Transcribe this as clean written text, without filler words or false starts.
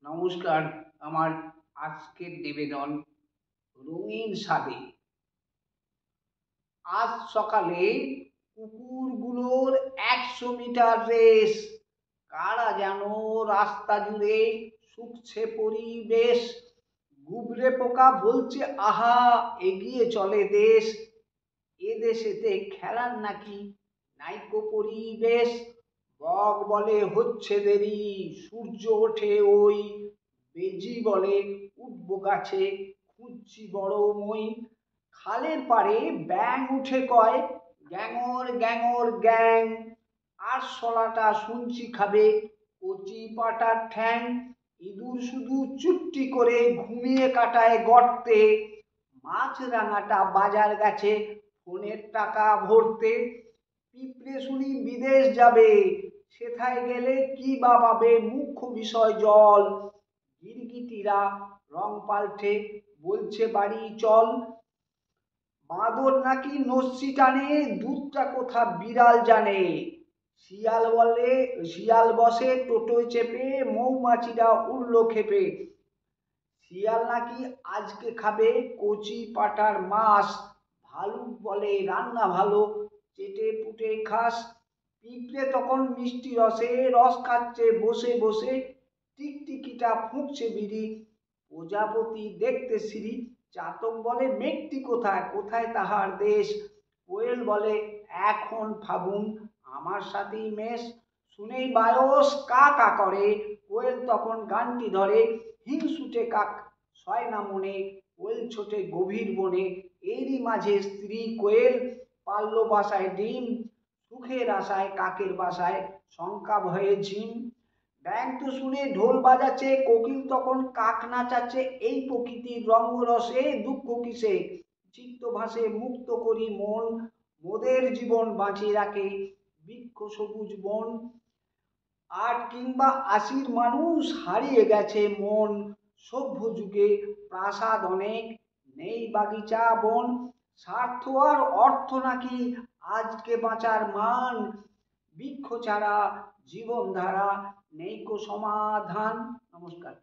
নমস্কার। আমার আজকের নিবেদন রঙিন স্বাদে। আজ সকালে কুকুরগুলোর ১০০ মিটার রেস। কারা যেন রাস্তা জুড়ে শুকছে পরিবেশ। গুবরে পোকা বলছে আহা, এগিয়ে চলে দেশ। এ দেশেতে খেলার নাকি নাইকো পরিবেশ। বক বলে হচ্ছে দেরি, সূর্য ওঠে ওই। বেজি বলে উঠবো গাছে, খুঁজছি বড় মই। খালের পাড়ে ব্যাঙ উঠে কয় গ্যাঙর গ্যাঙর গ্যাং। আরশোলাটা শুনছি খাবে কচি পাটার ঠ্যাং। ইঁদুর শুধু চুপটি করে ঘুমিয়ে কাটায় গর্তে। মাছরাঙাটা বাজার গেছে ফোনের টাকা ভরতে। পিঁপড়ে শুনি বিদেশ যাবে, সেথায় গেলে কি বা পাবে, মুখ্য বিষয় জল। গিরগিটিরা রং পাল্টে বলছে বাড়ি চল। বাঁদর নাকি নস্যি টানে, দুধটা কোথা বিড়াল জানে। শিয়াল বসে টোটোয় চেপে, মৌমাছিরা উড়ল ক্ষেপে। শিয়াল নাকি আজকে খাবে কচি পাঁঠার মাছ। ভালুক বলে রান্না ভালো, চেটে পুটে খাস। পিঁপড়ে তখন মিষ্টি রসে রস খাচ্ছে বসে বসে। টিকটিকিটা ফুঁকছে বিড়ি, প্রজাপতি দেখতে সিঁড়ি। চাতক বলে মেঘটি কোথায়, কোথায় তাহার দেশ। কোয়েল বলে এখন ফাগুন, আমার সাথেই মেশ। শুনেই বায়স কা কা করে, কোয়েল তখন গানটি ধরে। হিংসুটে কাক সয় না মনে, কোয়েল ছোটে গভীর বনে। এরই মাঝে স্ত্রী কোয়েল পারল বাসায় ডিম। সুখের আশায় কাকের বাসায় শঙ্কা ভয়ে ঝিম। ব্যাঙ তো শুনে ঢোল বাজাচ্ছে, কোকিল তখন কাক নাচাচ্ছে। এই প্রকৃতির রঙ্গরসে দুঃখ কিসে, চিত্ত ভাসে মুক্ত করি মন। মোদের জীবন বাঁচিয়ে রাখে বৃক্ষ সবুজ বন। ৮ কিংবা ৮০ মানুষ হারিয়ে গেছে মন। সভ্য যুগে প্রাসাদ অনেক, নেই বাগিচা বন। স্বার্থ আর অর্থ নাকি আজকে বাঁচার মান। বৃক্ষ ছাড়া জীবনধারা নেই কো সমাধান। নমস্কার।